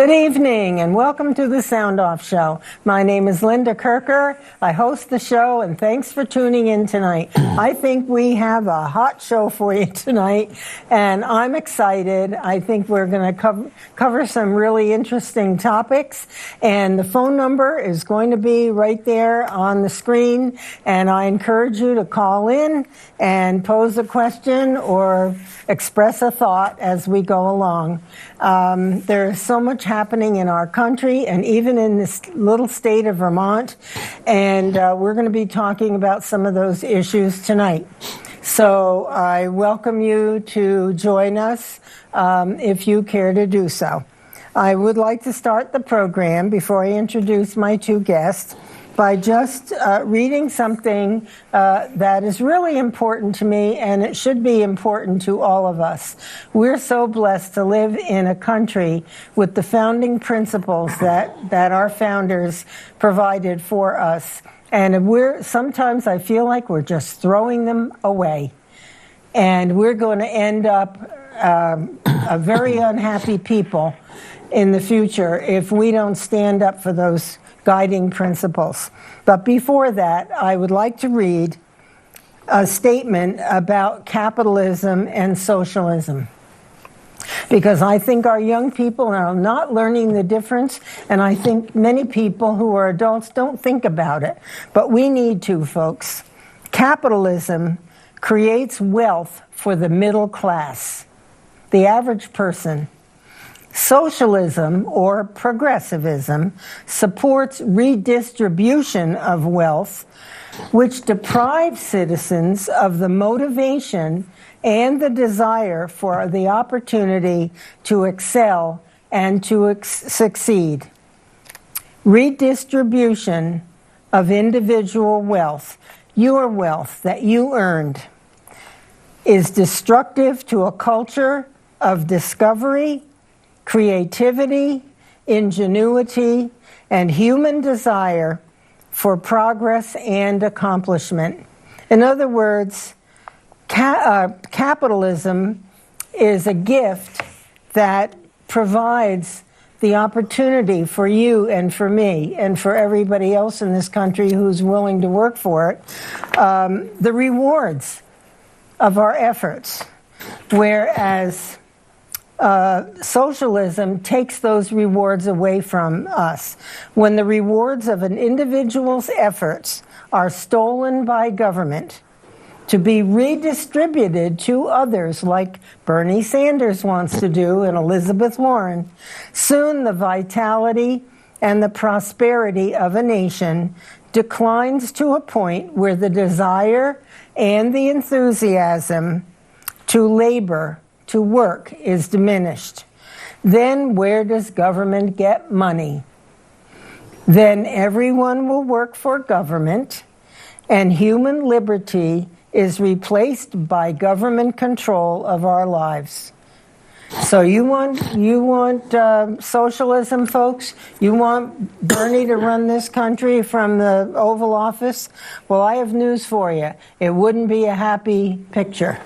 Good evening and welcome to the Sound Off Show. My name is Linda Kirker. I host the show and thanks for tuning in tonight. I think we have a hot show for you tonight and I'm excited. I think we're going to cover some really interesting topics, and the phone number is going to be right there on the screen, and I encourage you to call in and pose a question or express a thought as we go along. There's so much happening in our country and even in this little state of Vermont, and we're going to be talking about some of those issues tonight. So I welcome you to join us if you care to do so. I would like to start the program before I introduce my two guests by just reading something that is really important to me, and it should be important to all of us. We're so blessed to live in a country with the founding principles that our founders provided for us. And sometimes I feel like we're just throwing them away. And we're going to end up a very unhappy people in the future if we don't stand up for those guiding principles. But before that, I would like to read a statement about capitalism and socialism, because I think our young people are not learning the difference, and I think many people who are adults don't think about it. But we need to, folks. Capitalism creates wealth for the middle class, the average person. Socialism, or progressivism, supports redistribution of wealth, which deprives citizens of the motivation and the desire for the opportunity to excel and to succeed. Redistribution of individual wealth, your wealth that you earned, is destructive to a culture of discovery, creativity, ingenuity, and human desire for progress and accomplishment. In other words, capitalism is a gift that provides the opportunity for you and for me and for everybody else in this country who's willing to work for it, the rewards of our efforts, whereas socialism takes those rewards away from us. When the rewards of an individual's efforts are stolen by government to be redistributed to others, like Bernie Sanders wants to do and Elizabeth Warren, soon the vitality and the prosperity of a nation declines to a point where the desire and the enthusiasm to labor, to work, is diminished. Then where does government get money? Then everyone will work for government, and human liberty is replaced by government control of our lives. So you want socialism, folks? You want Bernie to run this country from the Oval Office? Well, I have news for you. It wouldn't be a happy picture.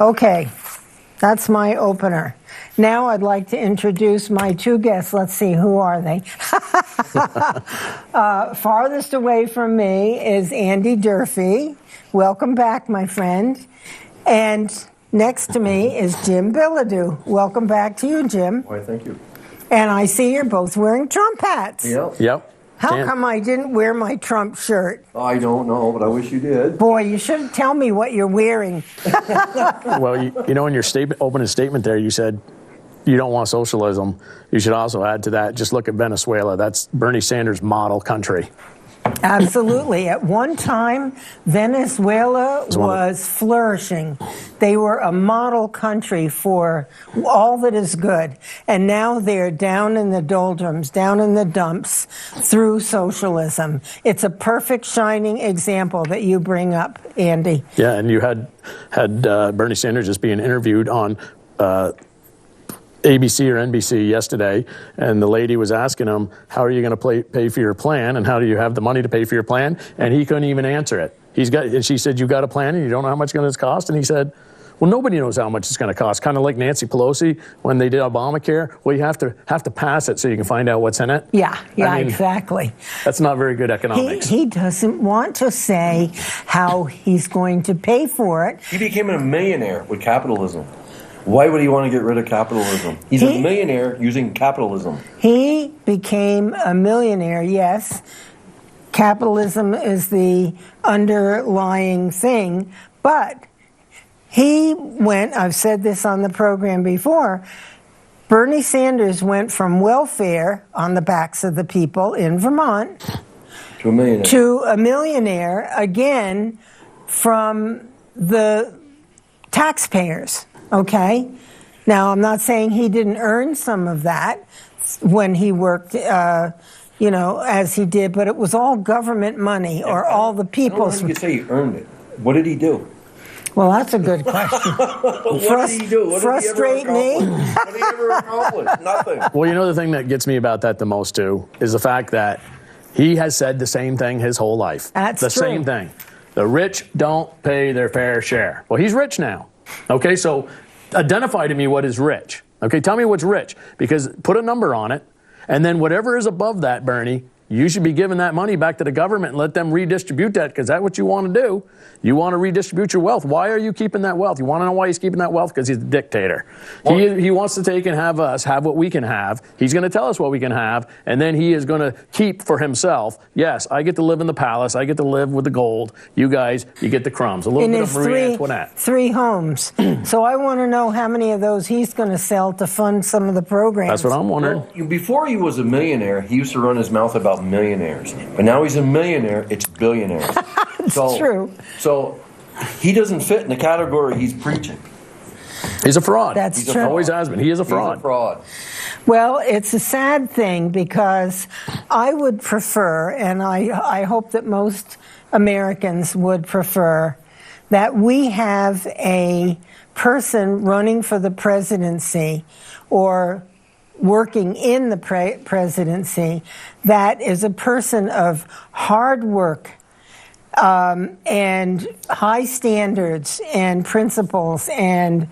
Okay. That's my opener. Now I'd like to introduce my two guests. Let's see, who are they? Farthest away from me is Andy Durfee. Welcome back, my friend. And next to me is Jim Billado. Welcome back to you, Jim. Why, thank you. And I see you're both wearing Trump hats. Yep. How come I didn't wear my Trump shirt? I don't know, but I wish you did. Boy, you should tell me what you're wearing. Well, you know, in your opening statement there, you said you don't want socialism. You should also add to that, just look at Venezuela. That's Bernie Sanders' model country. Absolutely. At one time, Venezuela was flourishing. They were a model country for all that is good. And now they're down in the doldrums, down in the dumps through socialism. It's a perfect shining example that you bring up, Andy. Yeah, and you had Bernie Sanders just being interviewed on ABC or NBC yesterday, and the lady was asking him, how are you going to pay for your plan, and how do you have the money to pay for your plan? And he couldn't even answer it. And she said, you got a plan and you don't know how much it's going to cost? And he said, Well, nobody knows how much it's going to cost. Kind of like Nancy Pelosi when they did Obamacare. Well, you have to pass it so you can find out what's in it. Yeah, I mean, exactly. That's not very good economics. He doesn't want to say how he's going to pay for it. He became a millionaire with capitalism. Why would he want to get rid of capitalism? He's a millionaire using capitalism. He became a millionaire, yes. Capitalism is the underlying thing, but he went, I've said this on the program before, Bernie Sanders went from welfare on the backs of the people in Vermont to a millionaire, again, from the taxpayers, okay? Now, I'm not saying he didn't earn some of that when he worked, as he did, but it was all government money or all the people's. I don't know how you could say he earned it. What did he do? Well, that's a good question. What did he do? Frustrate me? What did he ever accomplish? Nothing. Well, the thing that gets me about that the most, too, is the fact that he has said the same thing his whole life. That's the true. same thing. The rich don't pay their fair share. Well, he's rich now. Okay, so identify to me what is rich. Okay, tell me what's rich, because put a number on it, and then whatever is above that, Bernie, you should be giving that money back to the government and let them redistribute that, because that's what you want to do. You want to redistribute your wealth. Why are you keeping that wealth? You want to know why he's keeping that wealth? Because he's a dictator. He wants to take and have us have what we can have. He's going to tell us what we can have, and then he is going to keep for himself. Yes, I get to live in the palace. I get to live with the gold. You guys, you get the crumbs. A little In bit his of Marie Antoinette. three homes. So I want to know how many of those he's going to sell to fund some of the programs. That's what I'm wondering. Well, before he was a millionaire, he used to run his mouth about millionaires. But now he's a millionaire, it's billionaires. It's true. So he doesn't fit in the category he's preaching. He's a fraud. That's He true. always has been. He is a fraud. He's a fraud. Well, it's a sad thing, because I would prefer, and I hope that most Americans would prefer, that we have a person running for the presidency or working in the presidency that is a person of hard work and high standards and principles and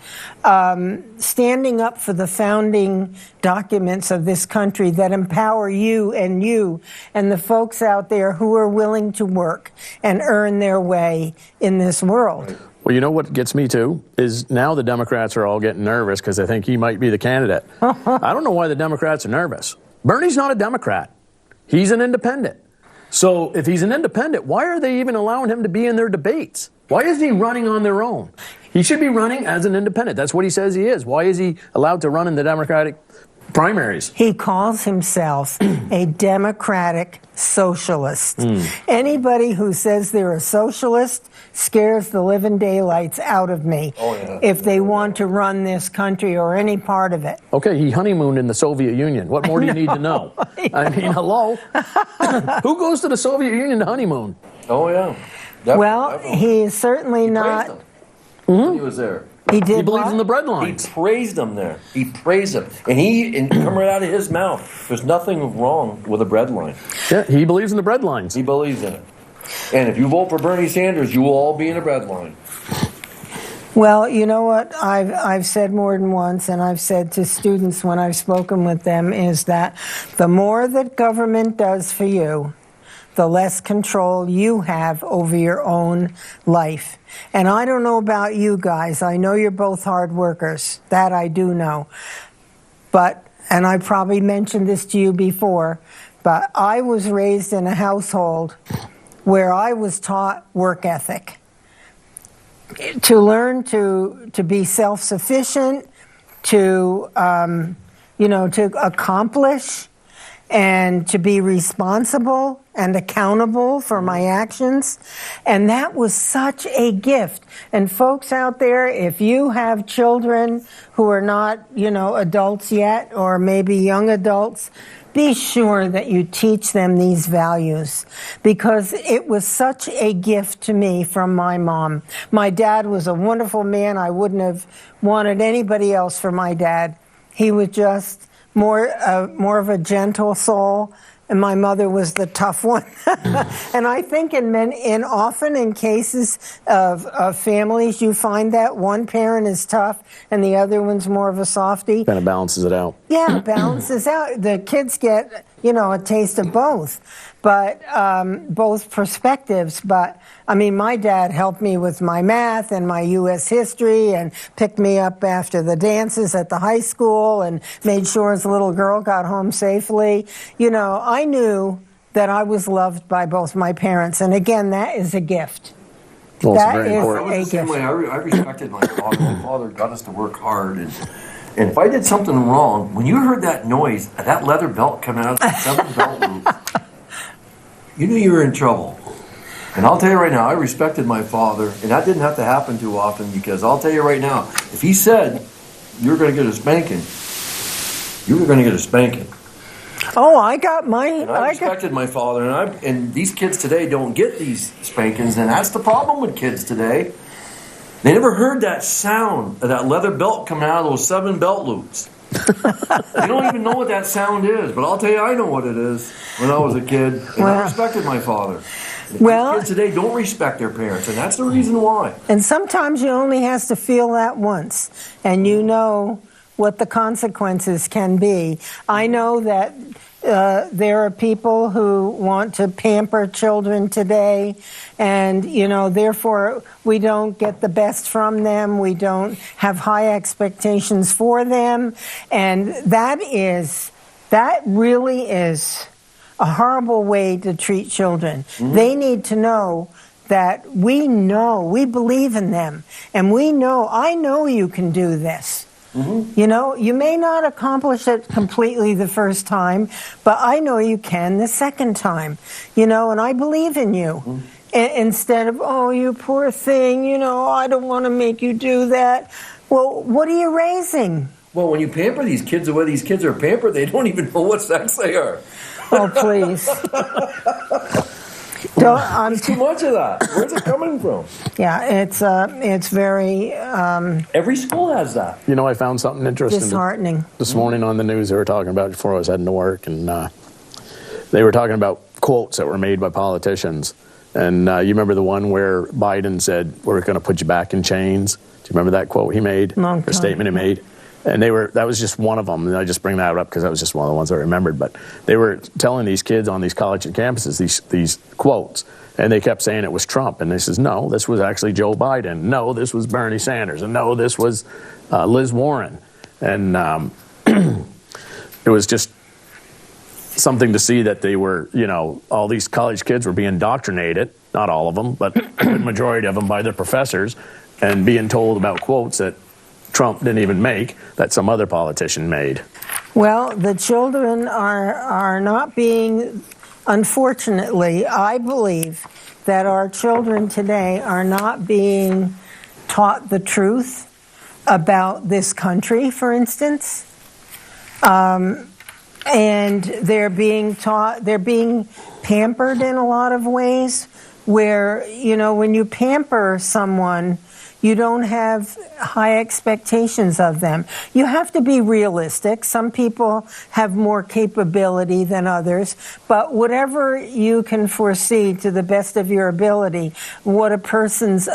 standing up for the founding documents of this country that empower you and the folks out there who are willing to work and earn their way in this world. Well, you know what gets me, too, is now the Democrats are all getting nervous because they think he might be the candidate. I don't know why the Democrats are nervous. Bernie's not a Democrat. He's an independent. So if he's an independent, why are they even allowing him to be in their debates? Why is he running on their own? He should be running as an independent. That's what he says he is. Why is he allowed to run in the Democratic primaries? He calls himself a democratic socialist. Anybody who says they're a socialist scares the living daylights out of me if they want to run this country or any part of it. Okay, he honeymooned in the Soviet Union. What more do you need to know? I mean, hello? Who goes to the Soviet Union to honeymoon? Oh, yeah. Well, he is certainly not. When he was there. He did. He believes what? in the breadlines. He praised them there. He praised them. And come right out of his mouth. There's nothing wrong with a breadline. Yeah, he believes in the breadlines. He believes in it. And if you vote for Bernie Sanders, you will all be in a breadline. Well, you know what I've said more than once, and I've said to students when I've spoken with them, is that the more that government does for you, the less control you have over your own life. And I don't know about you guys. I know you're both hard workers. That I do know. But, and I probably mentioned this to you before, but I was raised in a household where I was taught work ethic. To learn to be self-sufficient, to accomplish, and to be responsible and accountable for my actions. And that was such a gift. And folks out there, if you have children who are not, adults yet, or maybe young adults, be sure that you teach them these values, because it was such a gift to me from my mom. My dad was a wonderful man. I wouldn't have wanted anybody else for my dad. He was just more of a gentle soul and my mother was the tough one. And I think often in cases of families, you find that one parent is tough and the other one's more of a softie. Kind of balances it out. Yeah, balances out. The kids get, a taste of both, but both perspectives. But I mean, my dad helped me with my math and my U.S. history and picked me up after the dances at the high school and made sure his little girl got home safely. I knew that I was loved by both my parents. And again, that is a gift. Well, that very is important. I was the same way. I respected my father. My father got us to work hard. And if I did something wrong, when you heard that noise, that leather belt coming out of the 7 belt loop, you knew you were in trouble. And I'll tell you right now, I respected my father, and that didn't have to happen too often, because I'll tell you right now, if he said you were going to get a spanking, you were going to get a spanking. Oh, I got mine. And I respected my father, and these kids today don't get these spankings, and that's the problem with kids today. They never heard that sound of that leather belt coming out of those 7 belt loops. They don't even know what that sound is, but I'll tell you, I know what it is when I was a kid, and I respected my father. Kids today don't respect their parents, and that's the reason why. And sometimes you only have to feel that once, and you know what the consequences can be. I know that there are people who want to pamper children today, and, therefore we don't get the best from them. We don't have high expectations for them, and that really is a horrible way to treat children. Mm-hmm. They need to know that we believe in them, and I know you can do this. Mm-hmm. You may not accomplish it completely the first time, but I know you can the second time, and I believe in you. Mm-hmm. Instead of, oh, you poor thing, I don't want to make you do that. Well, what are you raising? Well, when you pamper these kids the way these kids are pampered, they don't even know what sex they are. Oh, please. There's too much of that. Where's it coming from? Yeah, it's very... Every school has that. I found something interesting. Disheartening. This morning on the news, they were talking about, before I was heading to work, and they were talking about quotes that were made by politicians. And you remember the one where Biden said, we're going to put you back in chains? Do you remember that quote he made? Long time. Or statement he made? And that was just one of them. And I just bring that up because that was just one of the ones I remembered. But they were telling these kids on these college campuses these quotes. And they kept saying it was Trump. And they says, no, this was actually Joe Biden. No, this was Bernie Sanders. And no, this was Liz Warren. And it was just something to see that they were, all these college kids were being indoctrinated, not all of them, but the majority of them by their professors, and being told about quotes that Trump didn't even make, that some other politician made. Well, the children are not being, unfortunately, I believe that our children today are not being taught the truth about this country, for instance. And they're being pampered in a lot of ways where, when you pamper someone, you don't have high expectations of them. You have to be realistic. Some people have more capability than others, but whatever you can foresee to the best of your ability, what a person's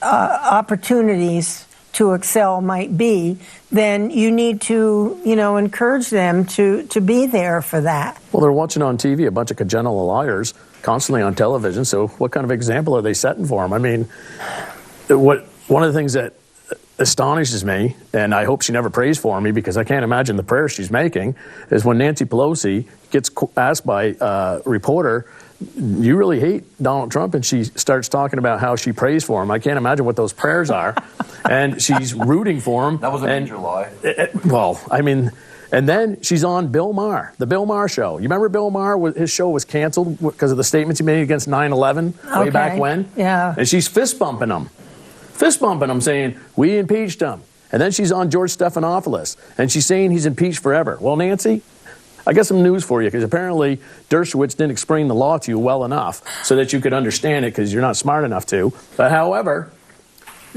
opportunities to excel might be, then you need to, encourage them to be there for that. Well, they're watching on TV a bunch of congenital liars constantly on television, so what kind of example are they setting for them? I mean, one of the things that astonishes me, and I hope she never prays for me because I can't imagine the prayer she's making, is when Nancy Pelosi gets asked by a reporter, you really hate Donald Trump, and she starts talking about how she prays for him. I can't imagine what those prayers are. And she's rooting for him. That was a major lie. And then she's on Bill Maher, the Bill Maher show. You remember Bill Maher? His show was canceled because of the statements he made against 9/11 way back when. Yeah. And she's fist bumping him, saying, we impeached him. And then she's on George Stephanopoulos, and she's saying he's impeached forever. Well, Nancy, I got some news for you, because apparently Dershowitz didn't explain the law to you well enough so that you could understand it, because you're not smart enough to. But however,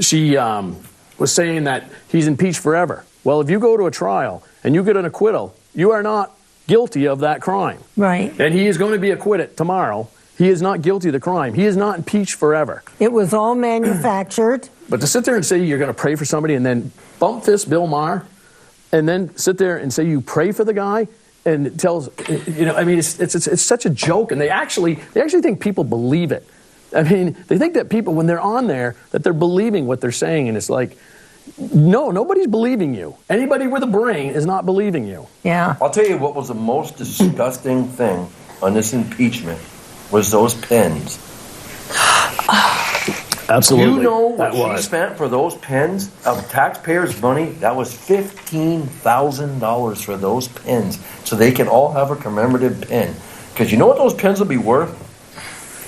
she was saying that he's impeached forever. Well, if you go to a trial and you get an acquittal, you are not guilty of that crime. Right. And he is going to be acquitted tomorrow. He is not guilty of the crime. He is not impeached forever. It was all manufactured. But to sit there and say you're going to pray for somebody and then bump fist Bill Maher and then sit there and say you pray for the guy and it tells, I mean, it's such a joke. And they actually think people believe it. I mean, they think that people, when they're on there, that they're believing what they're saying. And it's like, no, nobody's believing you. Anybody with a brain is not believing you. Yeah. I'll tell you what was the most disgusting thing on this impeachment was those pens. Absolutely. You know what that she was. spent for those pens of taxpayers' money? That was $15,000 for those pens, so they can all have a commemorative pen. Because you know what those pens will be worth?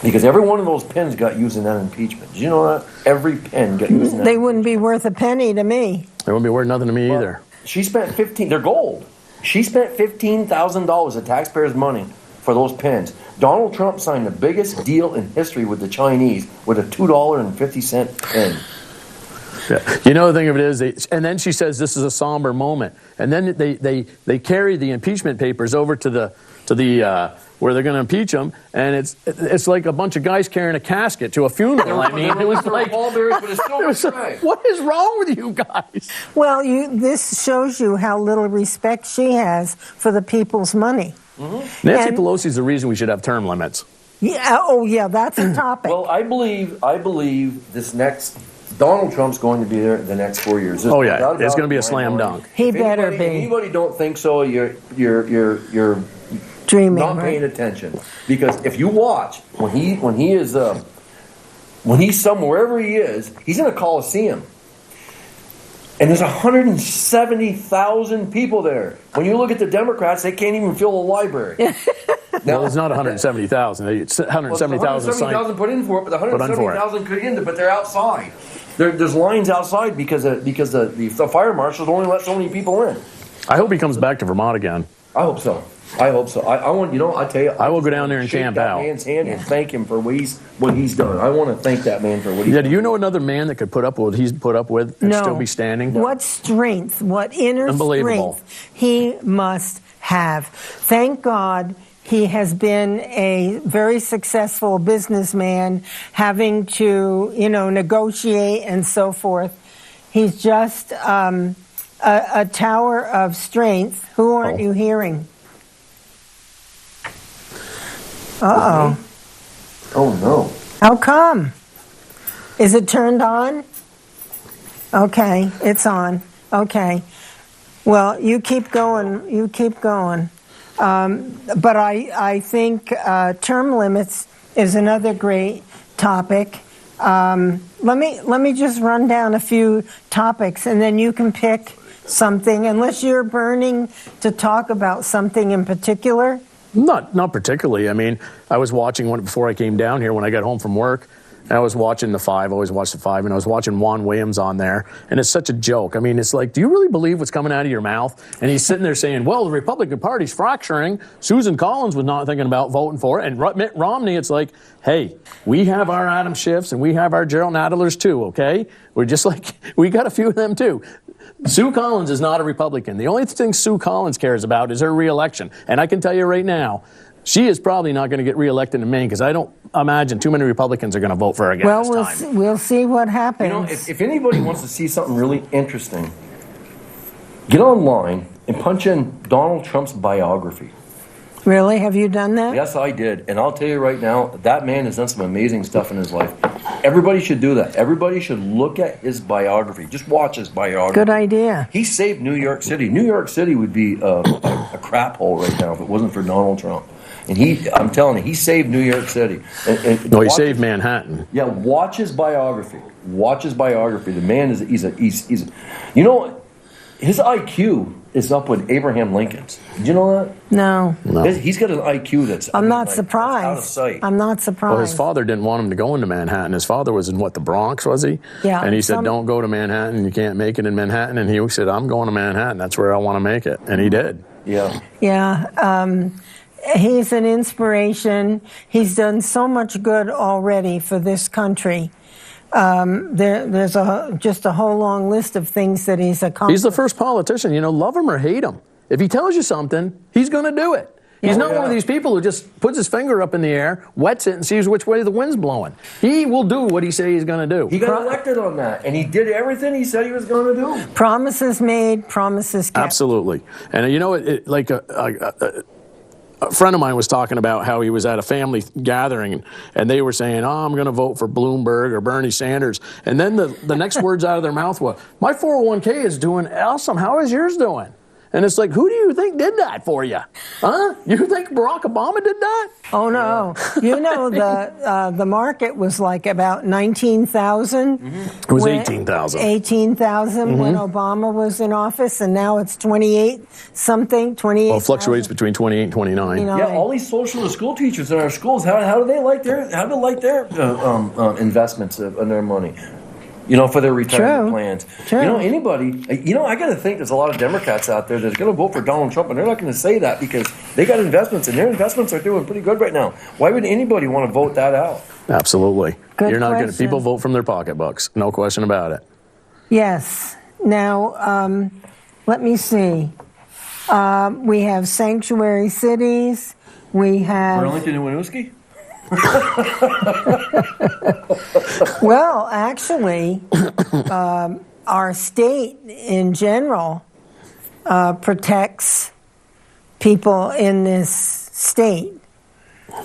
Because every one of those pens got used in that impeachment. Did you know that? Every pen got used in that. They wouldn't be worth a penny to me. They wouldn't be worth nothing to me either. She spent they're gold. She spent $15,000 of taxpayers' money for those pens. Donald Trump signed the biggest deal in history with the Chinese with a $2.50 pen. Yeah. You know, the thing of it is, and then she says this is a somber moment. And then they carry the impeachment papers over to the where they're going to impeach him, and it's like a bunch of guys carrying a casket to a funeral. I mean, it was like, what is wrong with you guys? Well, this shows you how little respect she has for the people's money. Mm-hmm. Nancy Pelosi's the reason we should have term limits. Yeah. Oh, yeah. That's a topic. Well, I believe this next Donald Trump's going to be there the next 4 years. Oh yeah, it's going to be a slam dunk. He better be. If anybody don't think so, you're dreaming, not paying attention. Because if you watch when he's somewhere, wherever he is, he's in a Coliseum. And there's 170,000 people there. When you look at the Democrats, they can't even fill the library. Well, it's not 170,000. It's 170,000 170,000 put in for it, but the 170,000 could in, but they're outside. There's lines outside because the fire marshals only let so many people in. I hope he comes back to Vermont again. I hope so. I want, I tell you. I will go down there and camp out. Shake that man's hand and thank him for what he's done. I want to thank that man for what he's done. Do you know another man that could put up with what he's put up with and still be standing? What strength, what inner strength he must have. Thank God he has been a very successful businessman, having to, negotiate and so forth. He's just a tower of strength. Who aren't you hearing? Uh-oh. Oh, no. How come? Is it turned on? Okay, it's on. Okay. Well, you keep going. You keep going. But I think term limits is another great topic. Let me just run down a few topics, and then you can pick something, unless you're burning to talk about something in particular. Not particularly. I mean, I was watching one before I came down here when I got home from work. And I was watching the Five. I always watch the Five, and I was watching Juan Williams on there, and it's such a joke. I mean, it's like, do you really believe what's coming out of your mouth? And he's sitting there saying, well, the Republican Party's fracturing. Susan Collins was not thinking about voting for it. And Mitt Romney, it's like, hey, we have our Adam Schiffs, and we have our Gerald Nadlers too, okay? We're just like, we got a few of them too. Sue Collins is not a Republican. The only thing Sue Collins cares about is her reelection. And I can tell you right now, she is probably not going to get reelected in Maine, because I don't imagine too many Republicans are going to vote for her again this time. We'll see what happens. If anybody wants to see something really interesting, get online and punch in Donald Trump's biography. Really? Have you done that? Yes, I did. And I'll tell you right now, that man has done some amazing stuff in his life. Everybody should do that. Everybody should look at his biography. Just watch his biography. Good idea. He saved New York City. New York City would be a crap hole right now if it wasn't for Donald Trump. And I'm telling you, he saved New York City. No, he saved Manhattan. Yeah, watch his biography. Watch his biography. The man is his IQ is up with Abraham Lincoln's. Did you know that? No. He's got an IQ that's I'm not surprised. out of sight. I'm not surprised. Well, his father didn't want him to go into Manhattan. His father was in, the Bronx, was he? Yeah. And he said, don't go to Manhattan. You can't make it in Manhattan. And he said, I'm going to Manhattan. That's where I want to make it. And he did. Yeah. Yeah. He's an inspiration. He's done so much good already for this country. There's just a whole long list of things that he's accomplished. He's the first politician, love him or hate him. If he tells you something, he's going to do it. He's not one of these people who just puts his finger up in the air, wets it, and sees which way the wind's blowing. He will do what he says he's going to do. He got elected on that, and he did everything he said he was going to do. Promises made, promises kept. Absolutely. And you know, like a friend of mine was talking about how he was at a family gathering, and they were saying, "Oh, I'm going to vote for Bloomberg or Bernie Sanders." And then the next words out of their mouth were, "My 401k is doing awesome. How is yours doing?" And it's like, who do you think did that for you? Huh? You think Barack Obama did that? Oh, no. You know, the market was like about 19,000. It was 18,000. 18,000 when Obama was in office, and now it's 28-something, 28. Well, it fluctuates between 28 and 29. Yeah, all these socialist school teachers in our schools, how do they like their investments and their money? You know, for their retirement plans. True. You know, anybody, I got to think there's a lot of Democrats out there that are going to vote for Donald Trump, and they're not going to say that because they got investments, and their investments are doing pretty good right now. Why would anybody want to vote that out? Absolutely. Good You're not going to, question. people vote from their pocketbooks. No question about it. Yes. Now, let me see. We have sanctuary cities. We have... Burlington and Winooski? Well, actually, our state in general protects people in this state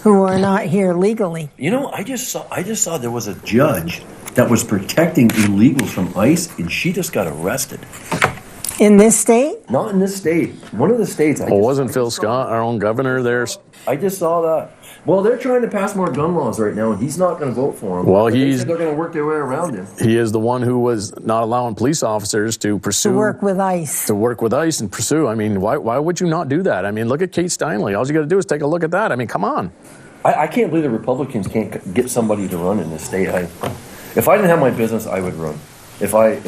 who are not here legally. You know, I just saw there was a judge that was protecting illegals from ICE, and she just got arrested. In this state? Not in this state. One of the states. Wasn't Phil Scott, our own governor, there? I just saw that. Well, they're trying to pass more gun laws right now, and he's not going to vote for them. Well, they said they're going to work their way around him. He is the one who was not allowing police officers to pursue... To work with ICE. To work with ICE and pursue. I mean, why would you not do that? I mean, look at Kate Steinle. All you got to do is take a look at that. I mean, come on. I can't believe the Republicans can't get somebody to run in this state. If I didn't have my business, I would run. I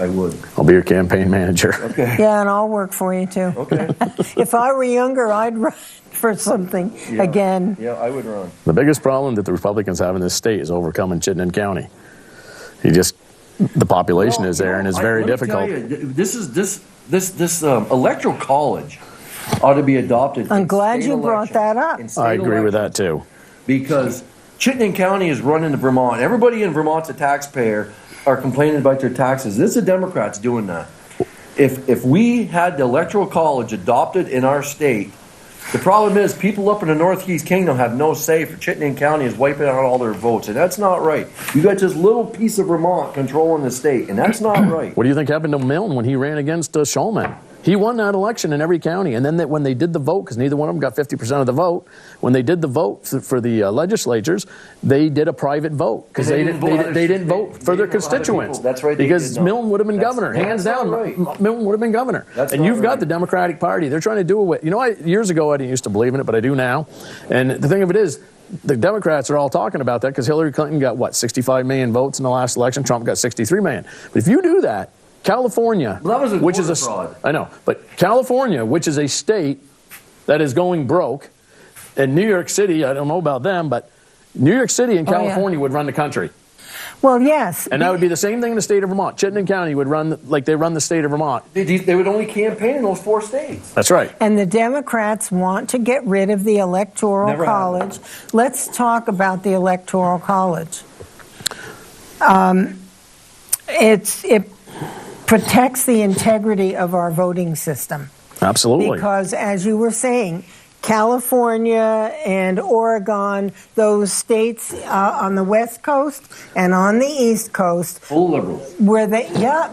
would. I'll be your campaign manager. Okay. Yeah, and I'll work for you, too. Okay. If I were younger, I'd run for something again. Yeah, I would run. The biggest problem that the Republicans have in this state is overcoming Chittenden County. The population is there, and it's very difficult. This electoral college ought to be adopted. I'm glad you brought that up. I agree with that, too. Because Chittenden County is run into Vermont. Everybody in Vermont's a taxpayer, are complaining about their taxes. This is the Democrats doing that. If we had the electoral college adopted in our state, the problem is people up in the Northeast Kingdom have no say. For Chittenden County is wiping out all their votes, and that's not right. You got this little piece of Vermont controlling the state, and that's not right. What do you think happened to Milne when he ran against Shulman? He won that election in every county, and then when they did the vote, because neither one of them got 50% of the vote, when they did the vote for the legislatures, they did a private vote because they didn't vote for their constituents. That's right. Because Milne would have been governor, hands down. Right. Milne would have been governor. And you've got the Democratic Party. They're trying to do it. Years ago I didn't used to believe in it, but I do now. And the thing of it is, the Democrats are all talking about that because Hillary Clinton got 65 million votes in the last election. Trump got 63 million. But if you do that, California, which is fraud. I know, but California, which is a state that is going broke, and New York City, I don't know about them, but New York City and California would run the country. Well, yes. And that would be the same thing in the state of Vermont. Chittenden County would run like they run the state of Vermont. They would only campaign in those 4 states. That's right. And the Democrats want to get rid of the Electoral College. Let's talk about the Electoral College. It protects the integrity of our voting system. Absolutely. Because, as you were saying, California and Oregon, those states on the West Coast and on the East Coast, full liberals,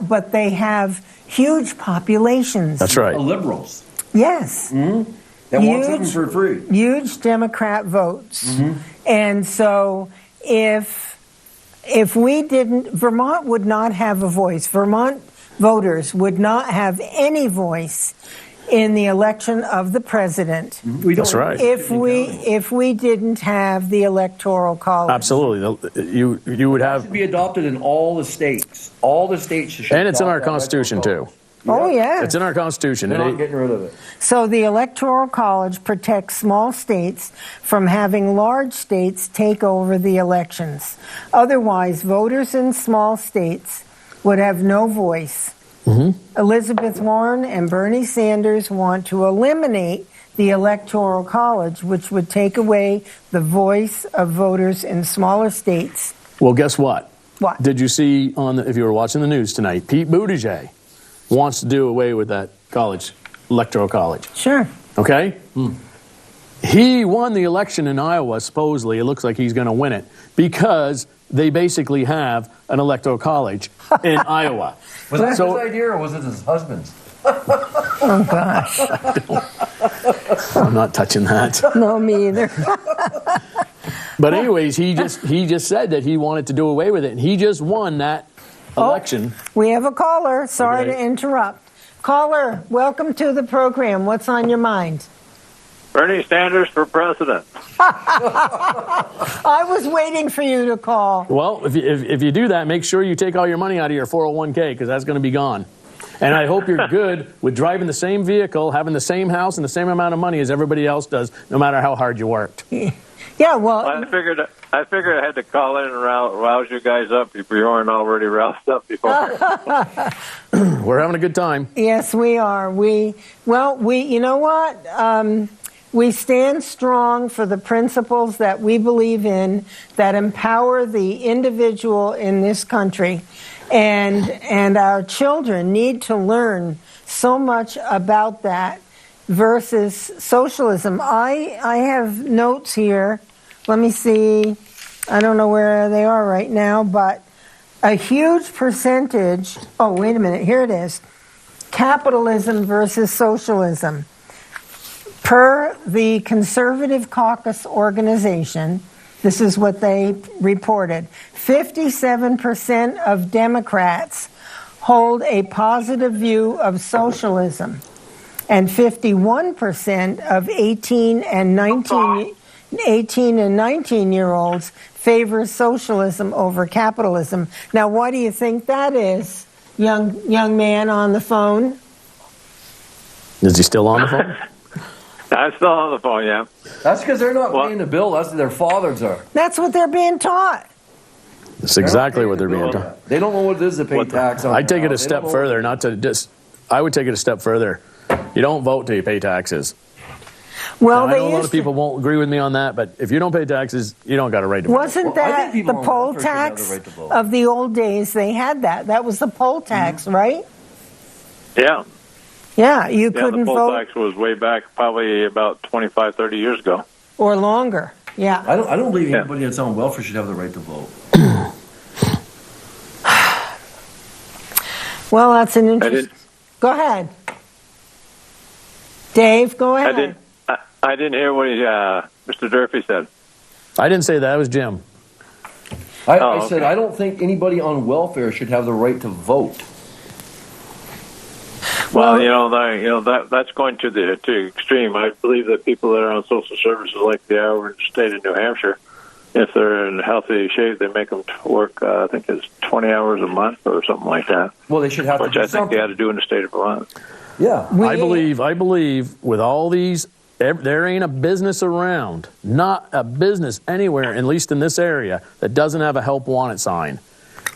but they have huge populations. That's right. Liberals. Yes. Mm-hmm. That want something for free. Huge Democrat votes. Mm-hmm. And so if we didn't, Vermont would not have a voice. Vermont voters would not have any voice in the election of the president. That's right. If we didn't have the Electoral College. Absolutely. You would have... It should be adopted in all the states. All the states should. And it's in our Constitution, too. Oh, yeah. It's in our Constitution. They're not getting rid of it. So the Electoral College protects small states from having large states take over the elections. Otherwise, voters in small states would have no voice Elizabeth Warren and Bernie Sanders want to eliminate the Electoral College, which would take away the voice of voters in smaller states. Well, guess what? What? Did you see if you were watching the news tonight, Pete Buttigieg wants to do away with that Electoral College. Sure. Okay? He won the election in Iowa, supposedly. It looks like he's going to win it because they basically have an Electoral College in Iowa. Was that his idea or was it his husband's? Oh, gosh. I'm not touching that. No, me either. But anyways, he just said that he wanted to do away with it, and he just won that election. We have a caller. Sorry Okay. to interrupt. Caller, welcome to the program. What's on your mind? Bernie Sanders for president. I was waiting for you to call. Well, if you do that, make sure you take all your money out of your 401k because that's going to be gone. And I hope you're good with driving the same vehicle, having the same house, and the same amount of money as everybody else does, no matter how hard you worked. Yeah, well, I figured I had to call in and rouse you guys up if you weren't already roused up before. We're having a good time. yes, we are. You know what? We stand strong for the principles that we believe in that empower the individual in this country. And our children need to learn so much about that versus socialism. I have notes here. Let me see. I don't know where they are right now, but a huge percentage. Oh, wait a minute. Here it is. Capitalism versus socialism. Per the Conservative Caucus organization, this is what they reported. 57% of Democrats hold a positive view of socialism, and 51% of 18 and 19-year-olds favor socialism over capitalism. Now, why do you think that is, young man on the phone? Is he still on the phone? I'm still on the phone, yeah. That's because they're not paying the bill. That's their fathers are. That's what they're being taught. That's exactly what they're being taught. They don't know what it is to pay tax on. I'd take it a step further, I would take it a step further. You don't vote till you pay taxes. Well, Now, I know a lot of people won't agree with me on that, but if you don't pay taxes, you don't got a right to vote. Wasn't that the poll tax of the old days? They had that. That was the poll tax, right? Yeah. Yeah, you couldn't the poll vote. tax was way back, probably about 25, 30 years ago. Or longer, yeah. I don't believe anybody that's on welfare should have the right to vote. Well, that's an interesting. Go ahead, Dave. Go ahead. I didn't hear what Mr. Durfee said. I didn't say that. It was Jim. I said I don't think anybody on welfare should have the right to vote. Well, that's going to the extreme. I believe that people that are on social services, like the average state of New Hampshire, if they're in healthy shape, they make them work. I think it's 20 hours a month or something like that. Well, they should have which to do I think they had to do in the state of Vermont. Yeah, I believe with all these, there ain't a business around, not a business anywhere, at least in this area, that doesn't have a help wanted sign.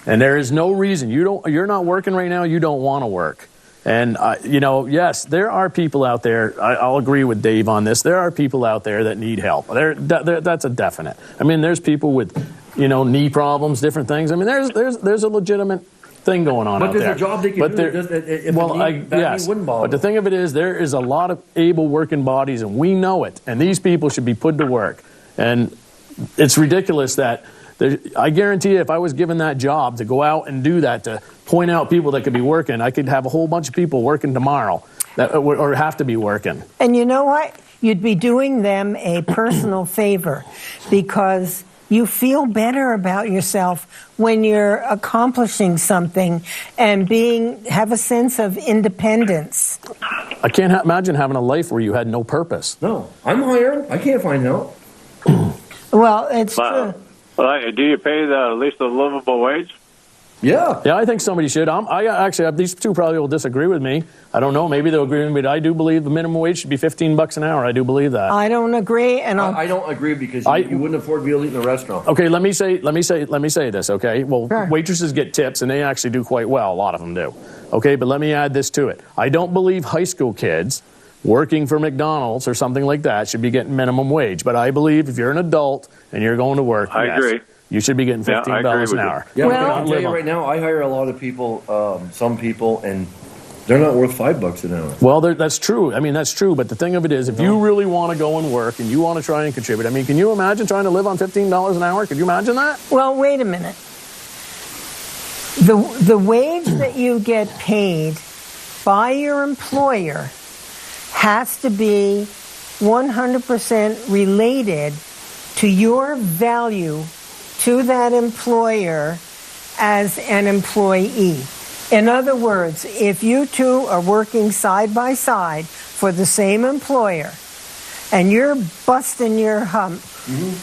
And there is no reason you're not working right now. You don't want to work. And, yes, there are people out there. I'll agree with Dave on this. There are people out there that need help. That's a definite. I mean, there's people with, knee problems, different things. I mean, there's a legitimate thing going on out there. But there's a job they can do. Yes. But the thing of it is, there is a lot of able working bodies, and we know it. And these people should be put to work. And it's ridiculous that I guarantee you, if I was given that job to go out and do that, to point out people that could be working, I could have a whole bunch of people working tomorrow or have to be working. And you know what? You'd be doing them a personal favor because you feel better about yourself when you're accomplishing something and have a sense of independence. I can't imagine having a life where you had no purpose. No, I'm hired. I can't find help. Well, it's true. Well, do you pay at least a livable wage? Yeah. Yeah, I think somebody should. These two probably will disagree with me. I don't know. Maybe they'll agree with me, but I do believe the minimum wage should be $15 an hour. I do believe that. I don't agree, and I don't agree because you wouldn't afford to be able to eat in a restaurant. Okay, let me say this. Okay, well, Sure. waitresses get tips, and they actually do quite well. A lot of them do. Okay, but let me add this to it. I don't believe high school kids working for McDonald's or something like that should be getting minimum wage. But I believe if you're an adult and you're going to work, I agree. You should be getting $15 an hour. Yeah, Well- I'll tell you right now, I hire a lot of people, some people, and they're not worth $5 an hour. Well, that's true. I mean, that's true. But the thing of it is, if you really want to go and work and you want to try and contribute, I mean, can you imagine trying to live on $15 an hour? Could you imagine that? Well, wait a minute. The wage that you get paid by your employer has to be 100% related to your value to that employer as an employee. In other words, if you two are working side by side for the same employer and you're busting your hump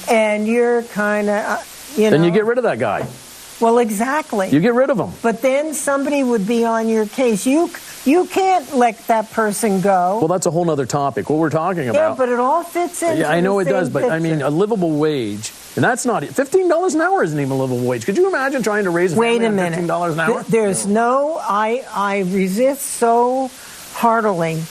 and you're kind of, Then you get rid of that guy. Well, exactly. You get rid of him. But then somebody would be on your case. You can't let that person go. Well, that's a whole other topic. What we're talking about. Yeah, but it all fits in. Yeah, I know it does, but I mean, a livable wage, and that's not $15 an hour isn't even a livable wage. Could you imagine trying to raise a Wait family a on minute. $15 an hour? There's no. I resist so heartily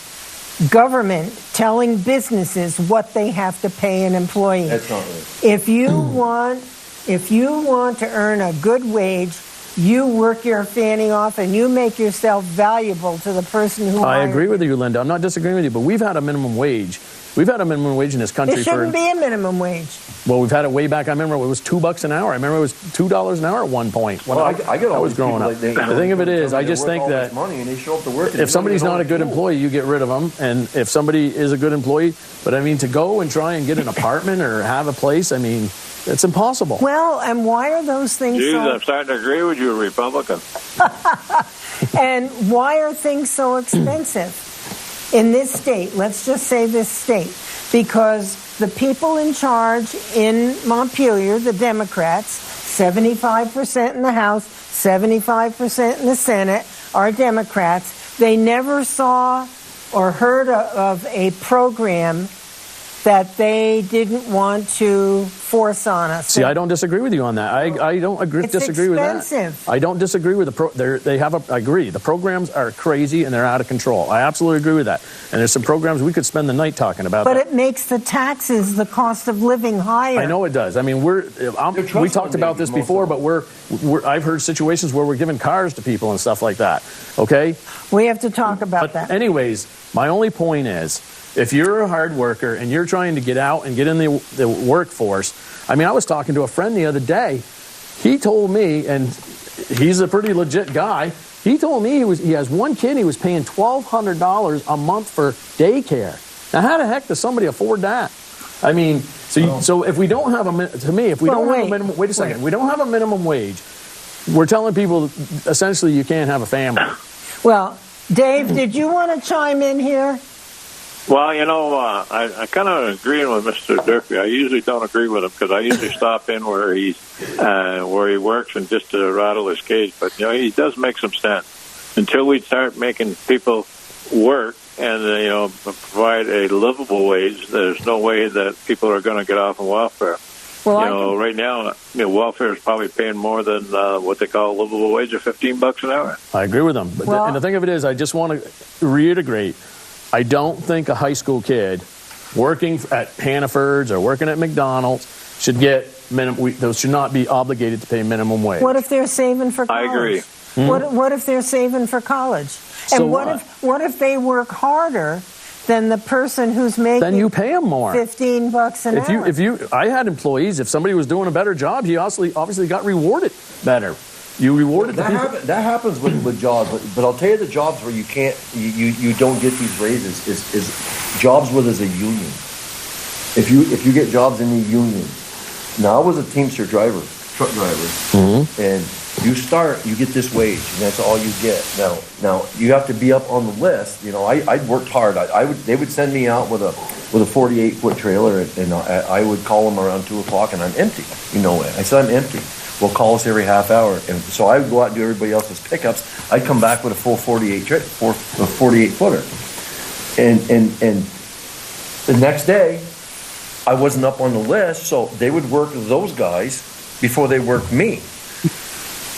government telling businesses what they have to pay an employee. That's not right. If you want to earn a good wage, you work your fanny off and you make yourself valuable to the person who I hired agree with you, Linda. I'm not disagreeing with you, but we've had a minimum wage. We've had a minimum wage in this country It shouldn't be a minimum wage. Well, we've had it way back. I remember it was $2 an hour. I remember it was $2 an hour at one point when Well, I get all was these growing people up. like they, The thing of it is, I just work think all that this money and they show up to work. if somebody's not a good employee, you get rid of them. And if somebody is a good employee, but I mean, to go and try and get an apartment or have a place, I mean, it's impossible. Well, and why are those things Geez, so... I'm starting to agree with you, Republican. And why are things so expensive in this state? Let's just say this state. Because the people in charge in Montpelier, the Democrats, 75% in the House, 75% in the Senate, are Democrats. They never saw or heard of a program that they didn't want to force on us. See, I don't disagree with you on that. I don't disagree with that. It's expensive. I don't disagree with I agree. The programs are crazy and they're out of control. I absolutely agree with that. And there's some programs we could spend the night talking about. But that. it makes the taxes, the cost of living higher. I know it does. I mean, we talked about this before, but I've heard situations where we're giving cars to people and stuff like that. Okay? We have to talk about that. Anyways, my only point is, if you're a hard worker and you're trying to get out and get in the workforce, I mean, I was talking to a friend the other day. He told me, and he's a pretty legit guy, he told me he has one kid, he was paying $1,200 a month for daycare. Now, how the heck does somebody afford that? I mean, so if we don't have we don't have a minimum wage, we're telling people essentially you can't have a family. Well, Dave, did you want to chime in here? Well, you know, I kind of agree with Mr. Durfee. I usually don't agree with him because I usually stop in where he works and just to rattle his cage. But you know, he does make some sense. Until we start making people work and provide a livable wage, there's no way that people are going to get off on welfare. Well, right now, welfare is probably paying more than what they call a livable wage of $15 an hour. I agree with them. But and the thing of it is, I just want to reiterate. I don't think a high school kid working at Hannaford's or working at McDonald's should get those should not be obligated to pay minimum wage. what if they're saving for college? I agree. What if they're saving for college? So And what if they work harder than the person who's making Then you pay them more. $15 an hour? I had employees. If somebody was doing a better job, he obviously got rewarded better. You rewarded the people. That happens with jobs, but I'll tell you the jobs where you don't get these raises is jobs where there's a union. If you get jobs in the union, now I was a Teamster driver, truck driver, and you get this wage, and that's all you get. Now you have to be up on the list. I worked hard. They would send me out with a 48-foot trailer, and I would call them around 2:00, and I'm empty. I said I'm empty. will call us every half hour. And so I would go out and do everybody else's pickups. I'd come back with a full 48-footer. And the next day, I wasn't up on the list, so they would work those guys before they worked me.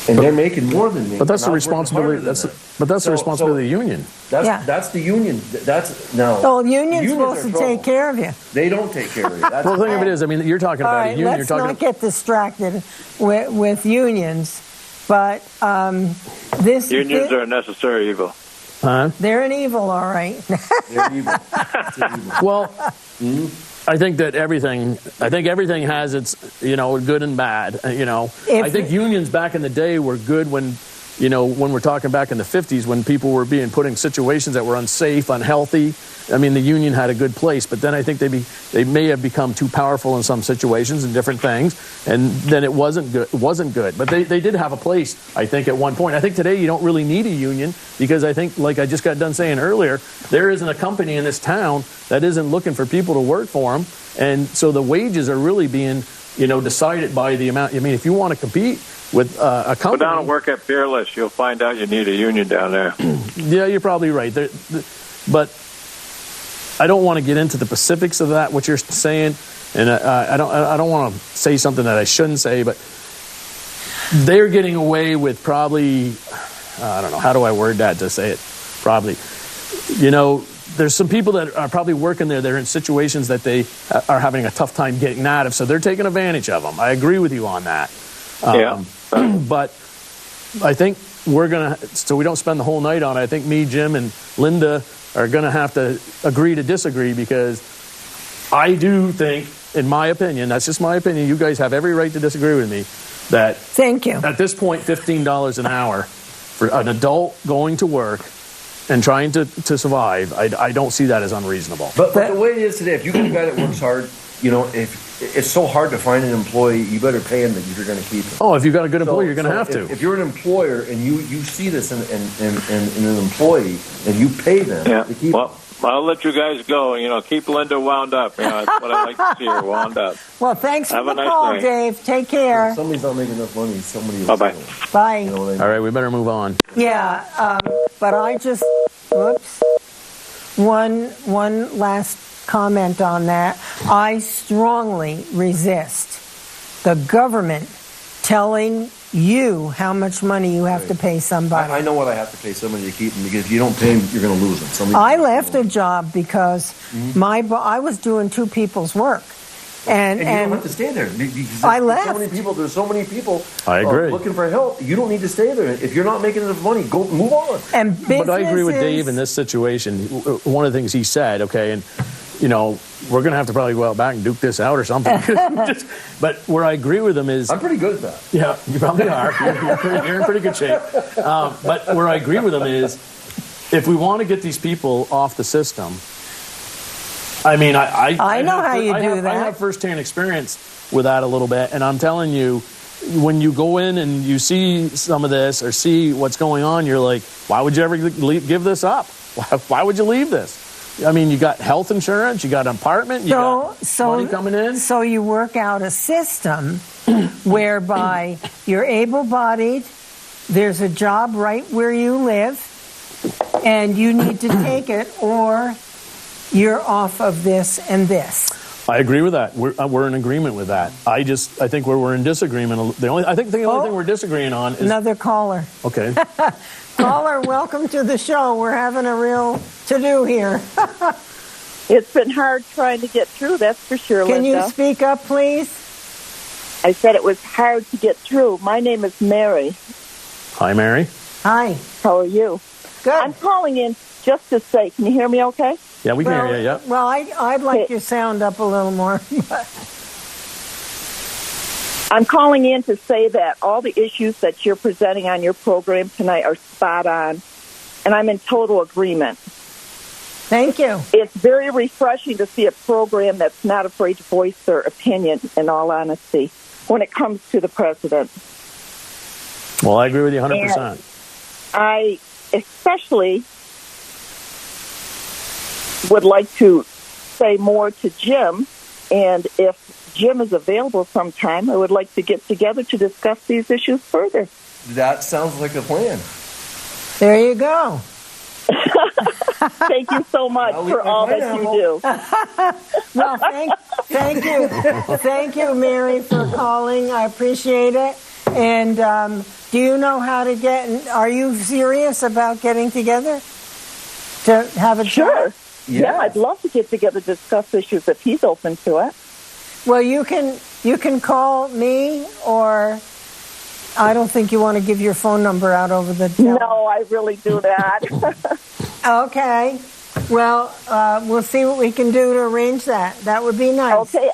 And they're making more than me. But that's the and I was working responsibility. harder than them. That's the responsibility of the union. That's the union. That's no. So union's supposed are to trouble. take care of you. They don't take care of you. That's Well, the thing of it is, I mean, you're talking All about a right, union. You're let's talking not get distracted with unions, but Unions are a necessary evil. they're an evil, all right. they're evil. It's an evil. Well, I think that everything has its, good and bad. I think unions back in the day were good when we're talking back in the 50s when people were being put in situations that were unsafe, unhealthy. I mean, the union had a good place, but then I think they may have become too powerful in some situations and different things, and then it wasn't good. But they did have a place, I think, at one point. I think today you don't really need a union because I think, like I just got done saying earlier, there isn't a company in this town that isn't looking for people to work for them, and so the wages are really being, decided by the amount. I mean, if you want to compete with a company, Go down and work at Fearless. You'll find out you need a union down there. Yeah, you're probably right. But I don't want to get into the specifics of that, what you're saying, and I don't want to say something that I shouldn't say, but they're getting away with probably, I don't know, how do I word that to say it? Probably, there's some people that are probably working there. They're in situations that they are having a tough time getting out of, so they're taking advantage of them. I agree with you on that. But I think so we don't spend the whole night on it. I think me, Jim, and Linda are going to have to agree to disagree because I do think, in my opinion, that's just my opinion, you guys have every right to disagree with me, that Thank you. at this point, $15 an hour for an adult going to work and trying to survive, I don't see that as unreasonable. But the way it is today, if you get a guy that works hard, if it's so hard to find an employee, you better pay him if you're going to keep him. Oh, if you've got a good employee, you're going to have to. If you're an employer and you see this in an employee and you pay them to keep them. I'll let you guys go. Keep Linda wound up. That's what I like to see her wound up. Well, thanks for Have a the nice call, day. Dave. Take care. If somebody's not making enough money, somebody will. Bye-bye. Bye. You know what I mean? All right, we better move on. Yeah, but I just, one last comment on that. I strongly resist the government telling you how much money you have to pay somebody. I know what I have to pay somebody to keep them because if you don't pay them, you're going to lose them. I left a job because I was doing two people's work. And you don't have to stay there. Because I there's left. There's so many people I agree. looking for help. You don't need to stay there. If you're not making enough money, go move on. And But I agree with Dave in this situation. One of the things he said, okay, and we're going to have to probably go out back and duke this out or something. But where I agree with him is, I'm pretty good at that. yeah, you probably are. You're in pretty good shape. But where I agree with him is, if we want to get these people off the system, I mean, I know how you do that. I have firsthand experience with that a little bit, and I'm telling you, when you go in and you see some of this or see what's going on, you're like, why would you ever give this up? Why would you leave this? I mean, you got health insurance, you got an apartment, you got money coming in. So you work out a system whereby you're able-bodied, there's a job right where you live, and you need to take it or you're off of this and this. I agree with that. We're in agreement with that. I think we're in disagreement. The only thing we're disagreeing on is Another caller. okay. Caller, welcome to the show. We're having a real to-do here. It's been hard trying to get through, that's for sure, Can Linda. you speak up, please? I said it was hard to get through. My name is Mary. Hi, Mary. Hi. How are you? Good. I'm calling in just to say, can you hear me okay? Yeah, we can hear you. Yeah. Well, I'd like your sound up a little more. I'm calling in to say that all the issues that you're presenting on your program tonight are spot on, and I'm in total agreement. Thank you. It's very refreshing to see a program that's not afraid to voice their opinion, in all honesty, when it comes to the president. Well, I agree with you 100%. And I especially would like to say more to Jim, and if Jim is available sometime, I would like to get together to discuss these issues further. That sounds like a plan. There you go. Thank you so much I'll for eat my all that pineapple. you do. Well, thank you. Thank you, Mary, for calling. I appreciate it. And do you know how to get, are you serious about getting together to have a Sure. chat? Yeah, I'd love to get together to discuss issues if he's open to it. Well, you can call me, or I don't think you want to give your phone number out over the telephone. No, I really do not. Okay. Well, we'll see what we can do to arrange that. That would be nice. Okay,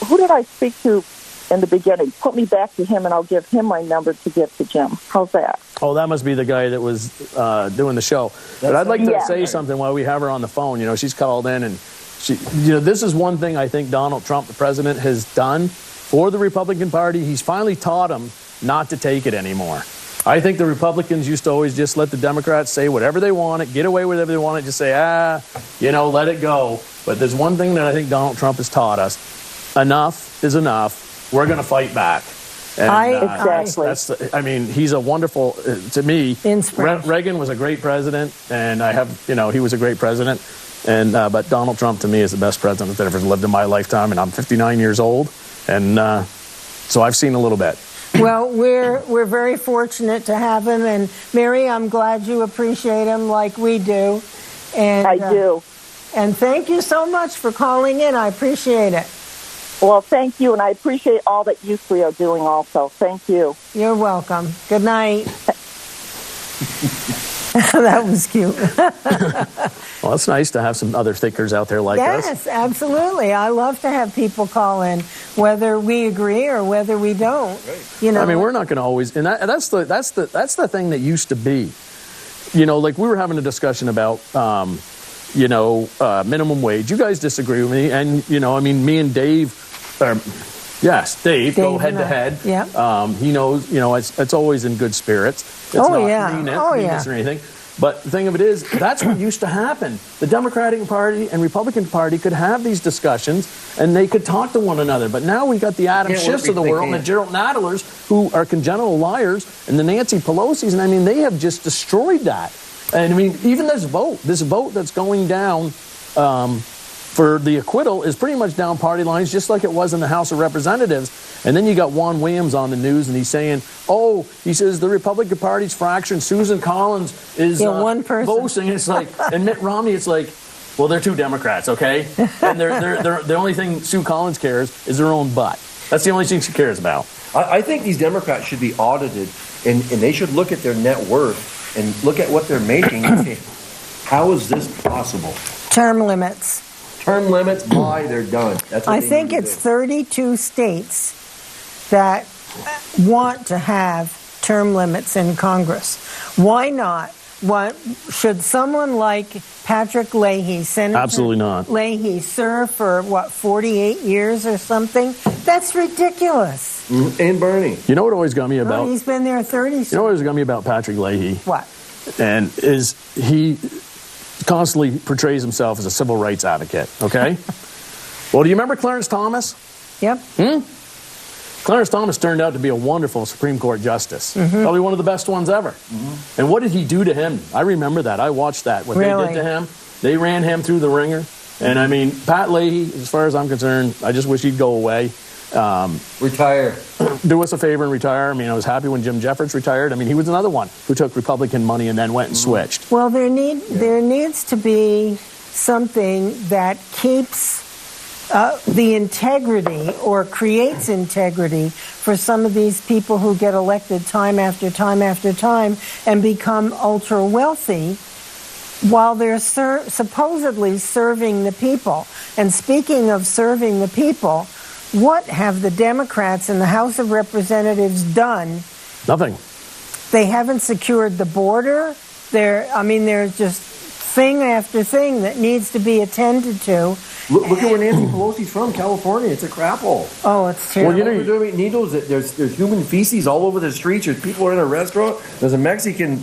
who did I speak to in the beginning? Put me back to him, and I'll give him my number to give to Jim. How's that? Oh, that must be the guy that was doing the show. But I'd like to Yeah. say something while we have her on the phone. You know, she's called in, and this is one thing I think Donald Trump, the president, has done for the Republican Party. He's finally taught them not to take it anymore. I think the Republicans used to always just let the Democrats say whatever they wanted, get away with whatever they wanted, just say, let it go. But there's one thing that I think Donald Trump has taught us. Enough is enough. We're going to fight back. And, Exactly. He's a wonderful, to me, Inspiration. Reagan was a great president, and he was a great president. And but Donald Trump, to me, is the best president that ever lived in my lifetime, and I'm 59 years old. And so I've seen a little bit. Well, we're very fortunate to have him, and Mary, I'm glad you appreciate him like we do. And I do. And thank you so much for calling in. I appreciate it. Well, thank you, and I appreciate all that you three are doing also. Thank you. You're welcome. Good night. That was cute. Well, it's nice to have some other thinkers out there like us. Yes, absolutely. I love to have people call in, whether we agree or whether we don't. Right. You know, I mean, we're not going to always, and that's the thing that used to be. You know, like we were having a discussion about, minimum wage. You guys disagree with me, and me and Dave. Dave go head to head. Yeah. He knows, it's always in good spirits. It's not meanness or anything. But the thing of it is, that's what used to happen. The Democratic Party and Republican Party could have these discussions, and they could talk to one another. But now we got the Adam Schiffs of the world and the Gerald Nadlers, who are congenital liars, and the Nancy Pelosi's, and they have just destroyed that. And even this vote that's going down for the acquittal is pretty much down party lines, just like it was in the House of Representatives. And then you got Juan Williams on the news, and he's saying, he says the Republican Party's fractured. Susan Collins is one person boasting. It's like, and Mitt Romney, it's like, well, they're two Democrats, okay? And they're the only thing Sue Collins cares is their own butt. That's the only thing she cares about. I think these Democrats should be audited, and they should look at their net worth and look at what they're making and say, how is this possible? term limits. Term limits, they're done. That's what I they think need to it's do. 32 states that want to have term limits in Congress. Why not? Should someone like Patrick Leahy, Senator Absolutely not. Leahy, serve for 48 years or something? That's ridiculous. And Bernie. You know what always got me about? He's been there 30. You know what always got me about Patrick Leahy? What? And is he constantly portrays himself as a civil rights advocate, okay? Well, do you remember Clarence Thomas? Yep. Clarence Thomas turned out to be a wonderful Supreme Court justice. Probably one of the best ones ever. And what did he do to him? I remember that. I watched that. What they did to him. They ran him through the ringer. And I mean, Pat Leahy, as far as I'm concerned, I just wish he'd go away. Retire. Do us a favor and retire. I mean, I was happy when Jim Jeffords retired. I mean, he was another one who took Republican money and then went and switched. Well, there needs to be something that keeps the integrity or creates integrity for some of these people who get elected time after time after time and become ultra wealthy while they're supposedly serving the people. And speaking of serving the people, what have the Democrats in the House of Representatives done? Nothing. They haven't secured the border. There's just thing after thing that needs to be attended to. Look at where Nancy Pelosi's from, California. It's a crap hole. Oh, it's terrible. Well, they're doing needles. There's human feces all over the streets. There's people in a restaurant. There's a Mexican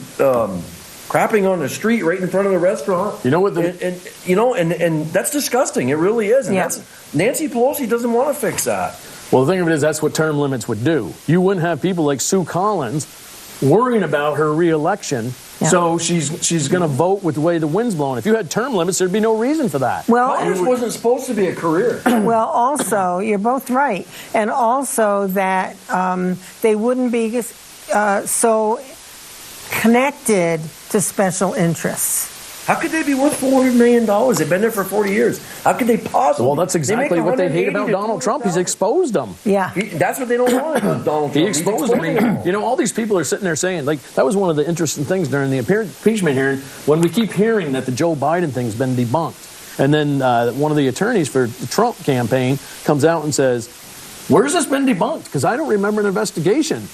crapping on the street right in front of the restaurant. You know what? And that's disgusting. It really is. And that's Nancy Pelosi doesn't want to fix that. Well, the thing of it is, that's what term limits would do. You wouldn't have people like Sue Collins worrying about her reelection. Yeah. So she's going to vote with the way the wind's blowing. If you had term limits, there'd be no reason for that. Well, Congress wasn't supposed to be a career. Well, also, you're both right. And also that they wouldn't be so connected to special interests. How could they be worth $400 million? They've been there for 40 years. How could they possibly? Well, that's exactly what they hate about Donald Trump. He's exposed them. Yeah. That's what they don't want about Donald Trump. He exposed them. You know, all these people are sitting there saying, like, that was one of the interesting things during the impeachment hearing, when we keep hearing that the Joe Biden thing's been debunked. And then one of the attorneys for the Trump campaign comes out and says, where's this been debunked? Because I don't remember an investigation.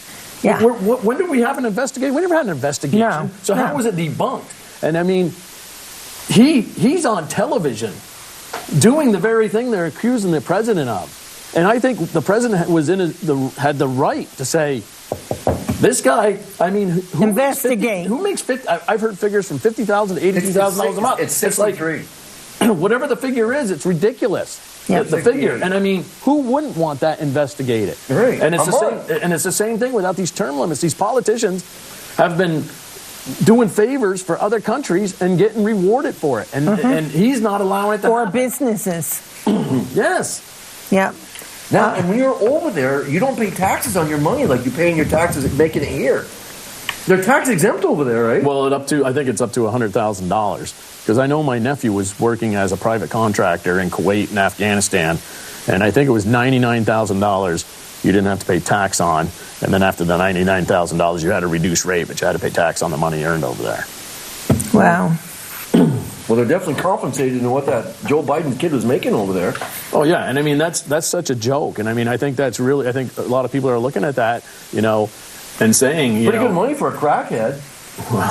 Yeah. When did we have an investigation? We never had an investigation. No. So how was it debunked? And I mean, he's on television doing the very thing they're accusing the president of. And I think the president was had the right to say, this guy, I mean, investigate. Who makes 50? I've heard figures from $50,000 to $82,000 a month. It's 63. Whatever the figure is, it's ridiculous. Yeah. The figure, and I mean, who wouldn't want that investigated? Right. And it's the same thing without these term limits. These politicians have been doing favors for other countries and getting rewarded for it, and he's not allowing it to happen. Businesses. Yes. Yeah. Now, and when you're over there, you don't pay taxes on your money like you pay in your taxes making it here. They're tax exempt over there, right? Well, I think it's up to $100,000. Because I know my nephew was working as a private contractor in Kuwait and Afghanistan, and I think it was $99,000 you didn't have to pay tax on, and then after the $99,000 you had a reduced rate, but you had to pay tax on the money earned over there. Wow. Well, they're definitely compensated in what that Joe Biden kid was making over there. Oh yeah, and I mean that's such a joke, and I mean I think a lot of people are looking at that, you know, and saying, pretty good money for a crackhead. Well,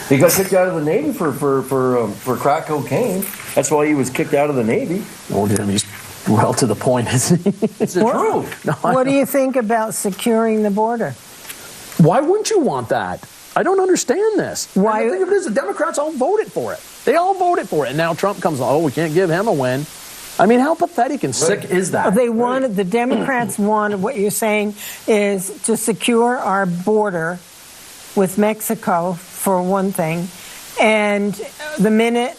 he got kicked out of the Navy for crack cocaine. That's why he was kicked out of the Navy. Well, Jim, he's well to the point, isn't he? It's the truth. No, what do you think about securing the border? Why wouldn't you want that? I don't understand this. Why? The thing of it is, the Democrats all voted for it. They all voted for it, and now Trump comes along. Oh, we can't give him a win. I mean, how pathetic and sick is that? The Democrats wanted, what you're saying is to secure our border with Mexico, for one thing. And the minute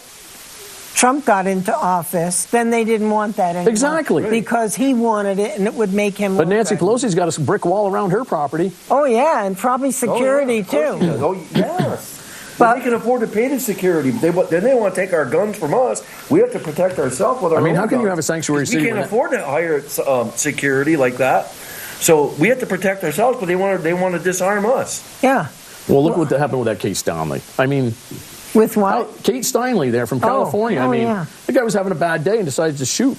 Trump got into office, then they didn't want that anymore. Exactly. Because he wanted it, and it would make him... But Nancy Pelosi's got a brick wall around her property. Oh, yeah, and probably security, too. Oh, yes. But we can afford to pay the security. Then they want to take our guns from us. We have to protect ourselves with our own guns. How can you have a sanctuary city? We can't afford to hire security like that. So we have to protect ourselves, but they want to disarm us. Yeah. Well, look what happened with that Kate Steinle. I mean... With what? Kate Steinle there from California. The guy was having a bad day and decided to shoot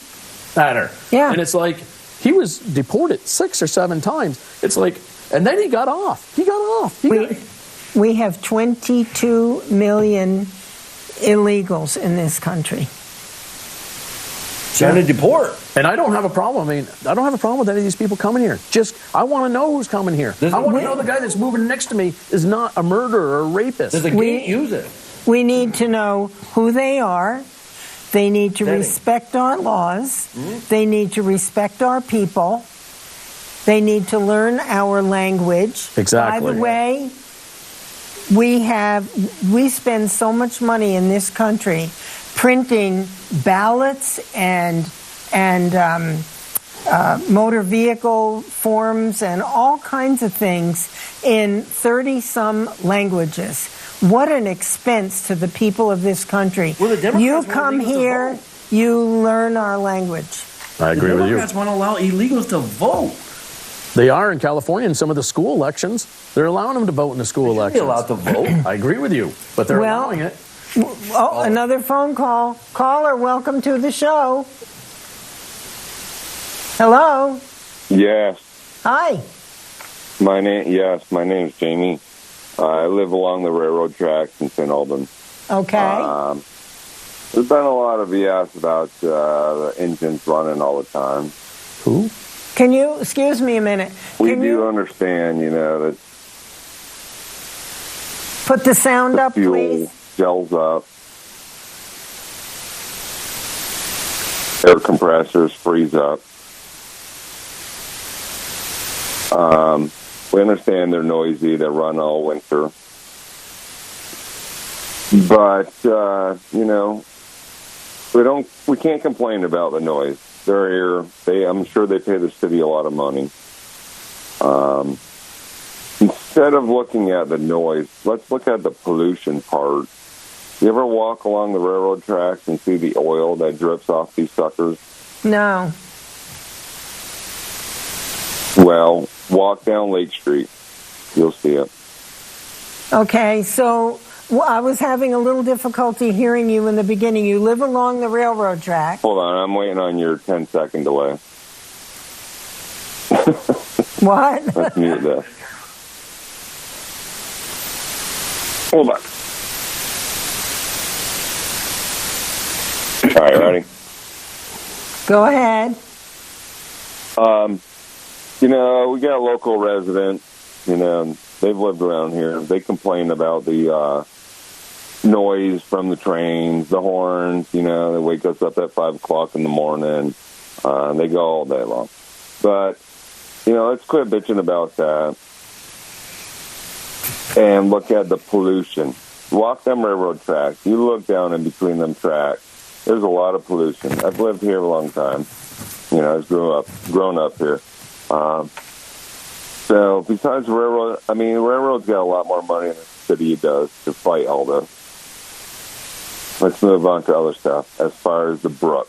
at her. Yeah. And it's like, he was deported 6 or 7 times. It's like, and then he got off. We have 22 million illegals in this country. Trying to deport. And I don't have a problem. I don't have a problem with any of these people coming here. I want to know who's coming here. I want to know the guy that's moving next to me is not a murderer or a rapist. Does the gate use it? We need to know who they are. They need to respect our laws. Mm-hmm. They need to respect our people. They need to learn our language. Exactly. By the way, we spend so much money in this country printing ballots and motor vehicle forms and all kinds of things in 30-some languages. What an expense to the people of this country. Well, you come here, you learn our language. I agree with you. The Democrats want to allow illegals to vote. They are in California in some of the school elections. They're allowing them to vote in the school elections. They're allowed to vote. I agree with you, but they're allowing it. Oh, another phone call. Caller, welcome to the show. Hello? Yes. Hi. My name's Jamie. I live along the railroad tracks in St. Albans. Okay. There's been a lot of BS about the engines running all the time. Who? Can you, excuse me a minute. We do understand, that Put the sound up, fuel please. gels up. Air compressors freeze up. We understand they're noisy. They run all winter. But, we can't complain about the noise. They're here. I'm sure they pay the city a lot of money. Instead of looking at the noise, let's look at the pollution part. You ever walk along the railroad tracks and see the oil that drips off these suckers? No. Well, walk down Lake Street. You'll see it. Okay, so I was having a little difficulty hearing you in the beginning. You live along the railroad track. Hold on, I'm waiting on your 10-second delay. What? Let's mute this. Hold on. All right, ready? Go ahead. We got local residents, they've lived around here. They complain about the noise from the trains, the horns, they wake us up at 5 o'clock in the morning. They go all day long. But, let's quit bitching about that and look at the pollution. Walk them railroad tracks. You look down in between them tracks. There's a lot of pollution. I've lived here a long time. I've grown up here. So besides railroad, railroad's got a lot more money than the city does to fight all this. Let's move on to other stuff. As far as the brook,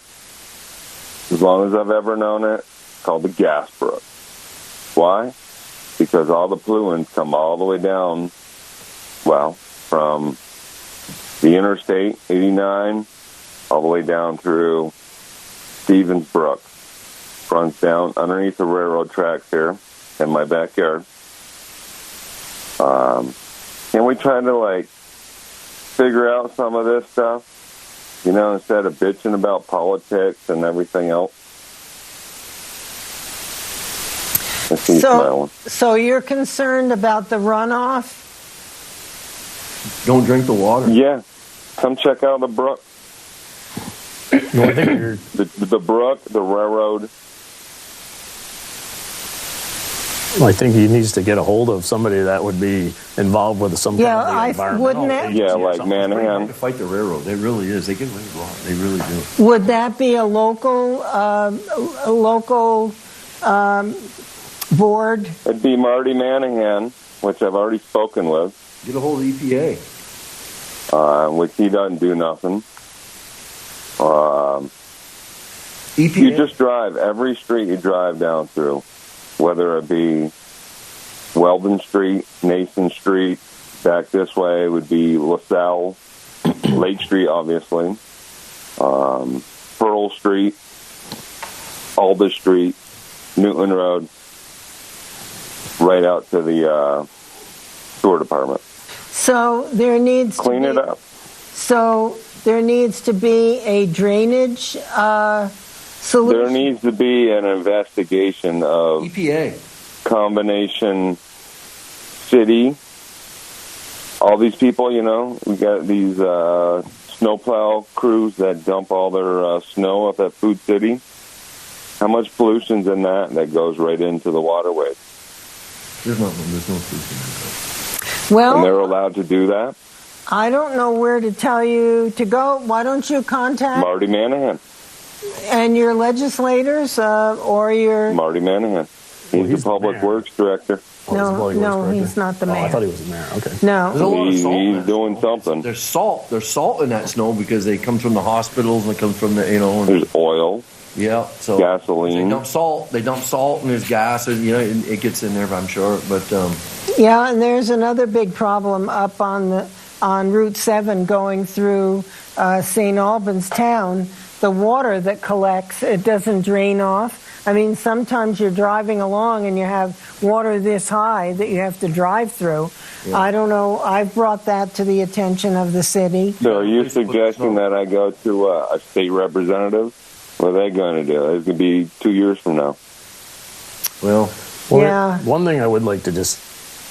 as long as I've ever known it, it's called the gas brook. Why? Because all the pollutants come all the way down, from the Interstate 89 all the way down through Stevens Brook. Runs down underneath the railroad tracks here in my backyard. And we try to figure out some of this stuff, instead of bitching about politics and everything else. So you're concerned about the runoff? Don't drink the water. Yeah. Come check out the brook. No, I think you're... The brook, the railroad. I think he needs to get a hold of somebody that would be involved with some kind of the environmental agency Yeah, or like something. Manahan. To fight the railroad, it really is. They get away with a lot. They really do. Would that be a local board? It'd be Marty Manahan, which I've already spoken with. Get a hold of the EPA. Which he doesn't do nothing. EPA. You just drive every street you drive down through, whether it be Weldon Street, Nason Street, back this way would be LaSalle, Lake Street, obviously, Pearl Street, Aldous Street, Newton Road, right out to the sewer department. So there needs Clean to it up. So there needs to be a drainage solution. There needs to be an investigation of EPA. combination city. All these people, we got these snowplow crews that dump all their snow up at Food City. How much pollution's in that goes right into the waterways? There's no pollution. Well, And they're allowed to do that? I don't know where to tell you to go. Why don't you contact Marty Manahan. and your legislators or your... Marty Manahan. He's he's the Public the mayor. Works Director. No, he's not the mayor. I thought he was the mayor. Okay. There's a No. lot of salt in He's that doing snow. something. There's salt. There's salt in that snow because it comes from the hospitals and it comes from the, and, There's oil. yeah. So Gasoline. They dump salt. And there's gas, and it gets in there, I'm sure. But Yeah, and there's another big problem up on Route 7 going through St. Albans town. The water that collects, it doesn't drain off. I mean, sometimes you're driving along and you have water this high that you have to drive through. Yeah. I don't know. I've brought that to the attention of the city. So are you suggesting that I go to a state representative? What are they going to do? It's going to be 2 years from now. well, Yeah. One thing I would like to just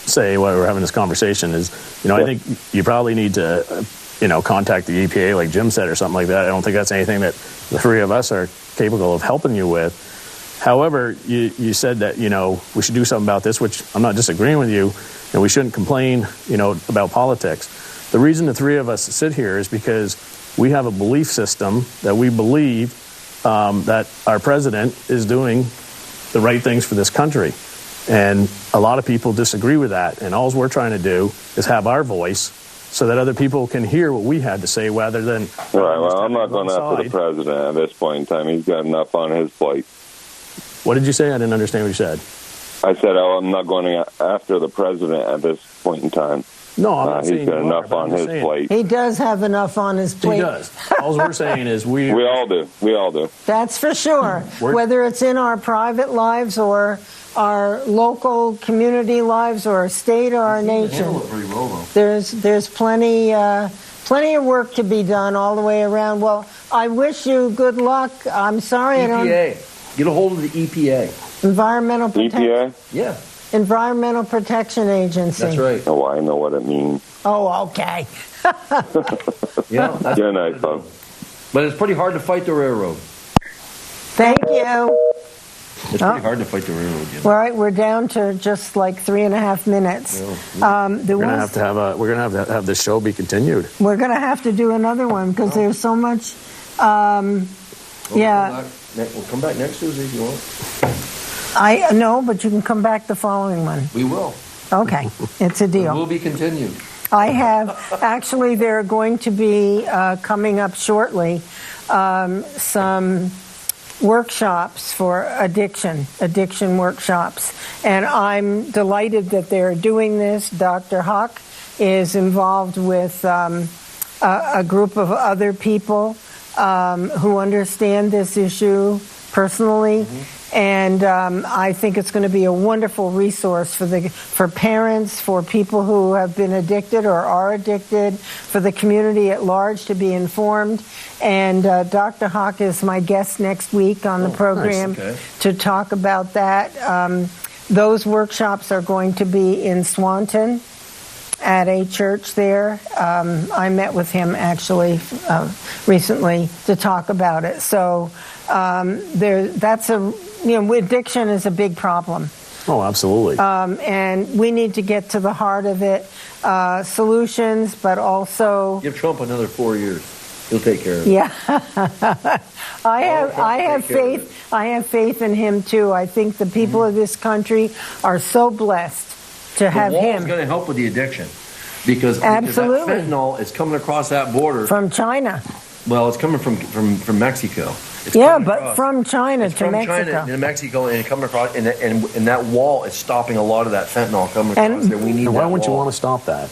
say while we're having this conversation is, I think you probably need to, contact the EPA, like Jim said, or something like that. I don't think that's anything that the three of us are capable of helping you with. However, you said that, we should do something about this, which I'm not disagreeing with you, and we shouldn't complain, about politics. The reason the three of us sit here is because we have a belief system that we believe that our president is doing the right things for this country. And a lot of people disagree with that. And all we're trying to do is have our voice so that other people can hear what we had to say rather than... Right, well, I'm not going after the president at this point in time. He's got enough on his plate. What did you say? I didn't understand what you said. I said, I'm not going after the president at this point in time. No, I'm not saying he's got enough on his plate. He does have enough on his plate. He does. All we're saying is we all do. We all do. That's for sure. Whether it's in our private lives or our local community lives or our state or our nation. Handle it pretty well, though. There's plenty of work to be done all the way around. Well, I wish you good luck. I'm sorry I don't... EPA. Get a hold of the EPA. Environmental Protection. EPA? Yeah. Environmental Protection Agency. That's right. Oh, I know what it means. Oh, okay. That's Good night, folks. But it's pretty hard to fight the railroad. Thank you. It's pretty hard to fight the railroad. All right, we're down to just like 3.5 minutes. We're gonna have to have this show be continued. We're gonna have to do another one because there's so much. We'll come back next Tuesday if you want. I know, but you can come back the following one. We will. Okay, it's a deal. It will be continued. I have, actually, there are going to be, coming up shortly, some workshops for addiction workshops. And I'm delighted that they're doing this. Dr. Huck is involved with a group of other people who understand this issue personally. Mm-hmm. And I think it's going to be a wonderful resource for parents, for people who have been addicted or are addicted, for the community at large to be informed. And Dr. Hawk is my guest next week on the program to talk about that. Those workshops are going to be in Swanton at a church there. I met with him actually recently to talk about it. So addiction is a big problem. Oh, absolutely. And we need to get to the heart of it. Solutions, but also... Give Trump another 4 years. He'll take care of it. Yeah. I have faith. I have faith in him, too. I think the people of this country are so blessed to have him. The wall is going to help with the addiction. Because that fentanyl is coming across that border. From China. Well, it's coming from Mexico. From China to Mexico. China to Mexico, and coming across, and that wall is stopping a lot of that fentanyl coming across there. We need. Why wouldn't you want to stop that?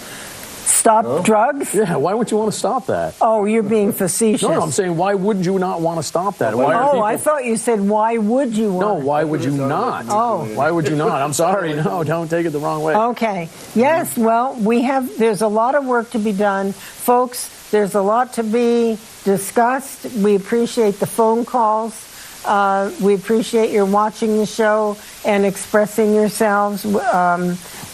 Stop drugs? Yeah. Why would you want to stop that? Oh, you're being facetious. No, I'm saying why would you not want to stop that? I thought you said why would you want? No, why would you not? Oh, why would you not? I'm sorry. No, don't take it the wrong way. Okay. Yes. Well, there's a lot of work to be done, folks. There's a lot to be discussed. We appreciate the phone calls. We appreciate your watching the show and expressing yourselves.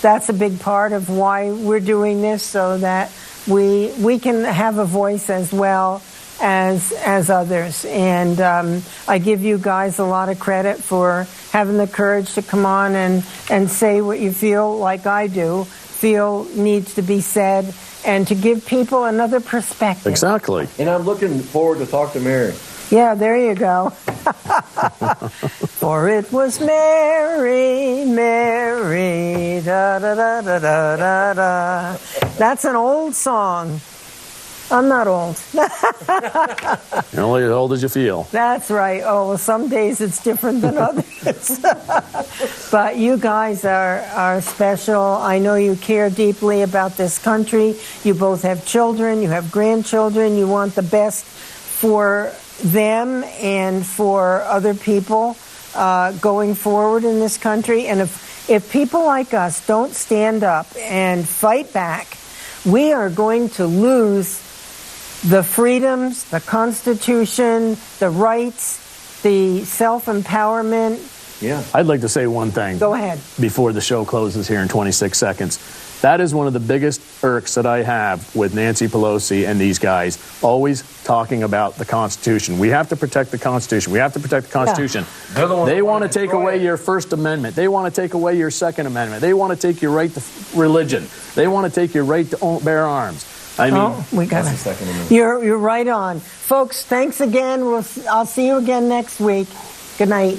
That's a big part of why we're doing this, so that we can have a voice as well as others. And I give you guys a lot of credit for having the courage to come on and say what you feel, like I do, feel needs to be said, and to give people another perspective. Exactly. And I'm looking forward to talk to Mary. Yeah, there you go. For it was Mary, Mary, da da da da da da da. That's an old song. I'm not old. You're only as old as you feel. That's right. Oh, well, some days it's different than others. But you guys are special. I know you care deeply about this country. You both have children. You have grandchildren. You want the best for them and for other people going forward in this country. And if people like us don't stand up and fight back, we are going to lose the freedoms, the Constitution, the rights, the self-empowerment, Yeah. I'd like to say one thing. Go ahead. Before the show closes here in 26 seconds. That is one of the biggest irks that I have with Nancy Pelosi and these guys, always talking about the Constitution. We have to protect the Constitution. We have to protect the Constitution. They're the ones They that want to wanna take destroy away it. your First Amendment. They want to take away your Second Amendment. They want to take your right to religion. They want to take your right to bear arms. I mean, We got That's the it. Second Amendment. You're right on. Folks, thanks again. I'll see you again next week. Good night.